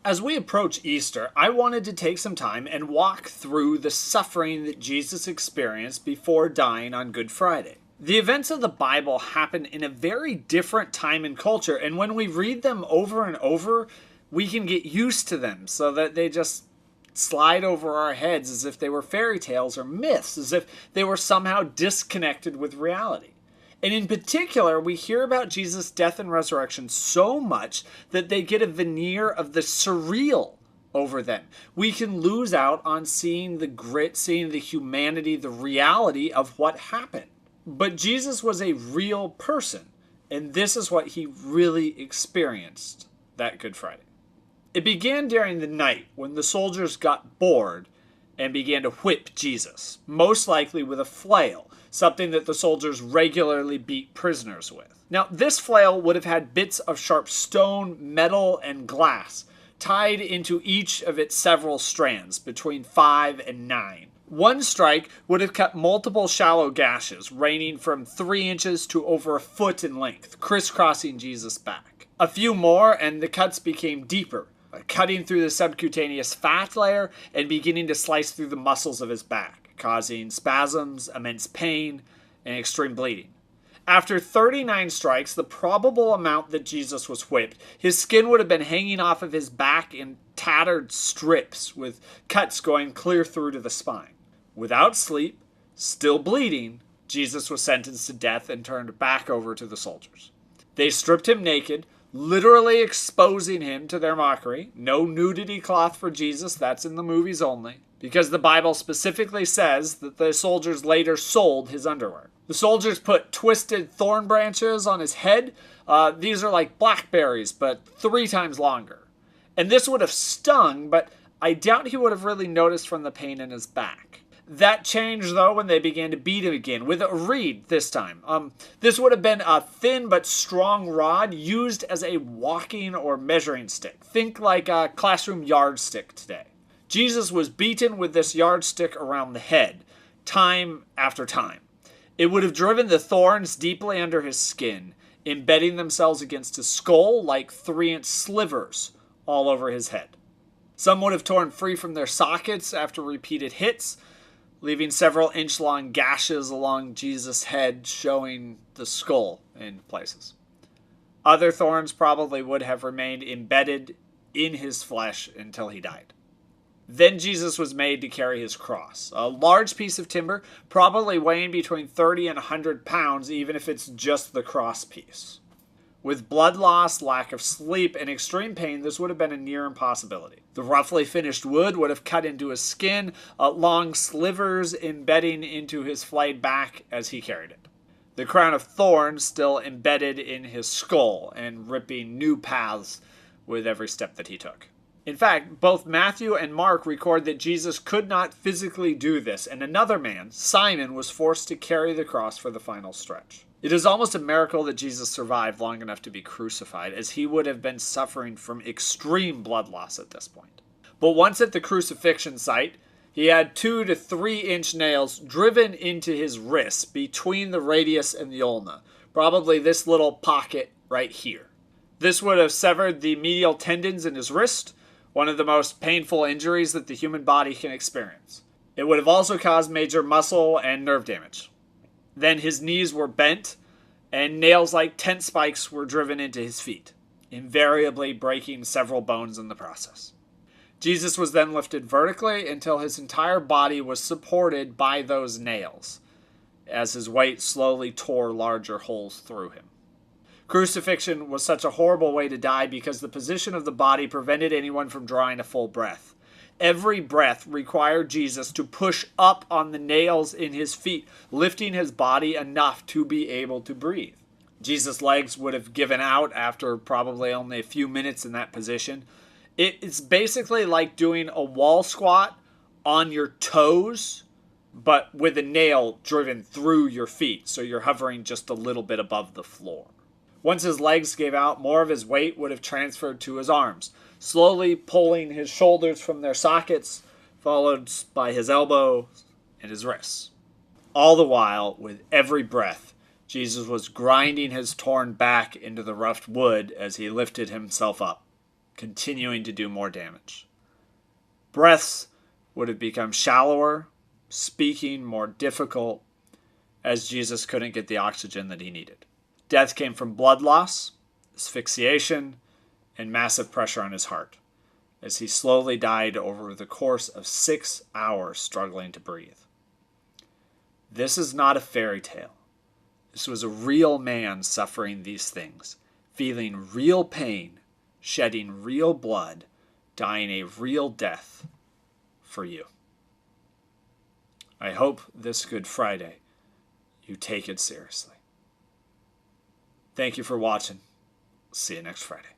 As we approach Easter, I wanted to take some time and walk through the suffering that Jesus experienced before dying on Good Friday. The events of the Bible happen in a very different time and culture, and when we read them over and over, we can get used to them so that they just slide over our heads as if they were fairy tales or myths, as if they were somehow disconnected with reality. And in particular, we hear about Jesus' death and resurrection so much that they get a veneer of the surreal over them. We can lose out on seeing the grit, seeing the humanity, the reality of what happened. But Jesus was a real person, and this is what he really experienced that Good Friday. It began during the night when the soldiers got bored and began to whip Jesus, most likely with a flail, something that the soldiers regularly beat prisoners with. Now, this flail would have had bits of sharp stone, metal, and glass tied into each of its several strands, between 5 and 9. One strike would have cut multiple shallow gashes, ranging from 3 inches to over a foot in length, crisscrossing Jesus' back. A few more, and the cuts became deeper, cutting through the subcutaneous fat layer and beginning to slice through the muscles of his back, causing spasms, immense pain, and extreme bleeding. After 39 strikes, the probable amount that Jesus was whipped, his skin would have been hanging off of his back in tattered strips with cuts going clear through to the spine. Without sleep, still bleeding, Jesus was sentenced to death and turned back over to the soldiers. They stripped him naked, literally exposing him to their mockery. No nudity cloth for Jesus, that's in the movies only, because the Bible specifically says that the soldiers later sold his underwear. The soldiers put twisted thorn branches on his head. These are like blackberries, but 3 times longer. And this would have stung, but I doubt he would have really noticed from the pain in his back. That changed, though, when they began to beat him again, with a reed this time. This would have been a thin but strong rod used as a walking or measuring stick. Think like a classroom yardstick today. Jesus was beaten with this yardstick around the head, time after time. It would have driven the thorns deeply under his skin, embedding themselves against his skull like 3-inch slivers all over his head. Some would have torn free from their sockets after repeated hits, leaving several inch-long gashes along Jesus' head showing the skull in places. Other thorns probably would have remained embedded in his flesh until he died. Then Jesus was made to carry his cross, a large piece of timber, probably weighing between 30 and 100 pounds, even if it's just the cross piece. With blood loss, lack of sleep, and extreme pain, this would have been a near impossibility. The roughly finished wood would have cut into his skin, long slivers embedding into his flayed back as he carried it. The crown of thorns still embedded in his skull and ripping new paths with every step that he took. In fact, both Matthew and Mark record that Jesus could not physically do this, and another man, Simon, was forced to carry the cross for the final stretch. It is almost a miracle that Jesus survived long enough to be crucified, as he would have been suffering from extreme blood loss at this point. But once at the crucifixion site, he had 2 to 3 inch nails driven into his wrists between the radius and the ulna, probably this little pocket right here. This would have severed the medial tendons in his wrist, one of the most painful injuries that the human body can experience. It would have also caused major muscle and nerve damage. Then his knees were bent, and nails like tent spikes were driven into his feet, invariably breaking several bones in the process. Jesus was then lifted vertically until his entire body was supported by those nails, as his weight slowly tore larger holes through him. Crucifixion was such a horrible way to die because the position of the body prevented anyone from drawing a full breath. Every breath required Jesus to push up on the nails in his feet, lifting his body enough to be able to breathe. Jesus' legs would have given out after probably only a few minutes in that position. It's basically like doing a wall squat on your toes, but with a nail driven through your feet, so you're hovering just a little bit above the floor. Once his legs gave out, more of his weight would have transferred to his arms, slowly pulling his shoulders from their sockets, followed by his elbows and his wrists. All the while, with every breath, Jesus was grinding his torn back into the rough wood as he lifted himself up. continuing to do more damage. Breaths would have become shallower, speaking more difficult, as Jesus couldn't get the oxygen that he needed. Death came from blood loss, asphyxiation, and massive pressure on his heart, as he slowly died over the course of 6 hours struggling to breathe. This is not a fairy tale. This was a real man suffering these things, feeling real pain, shedding real blood, dying a real death for you. I hope this Good Friday you take it seriously. Thank you for watching. See you next Friday.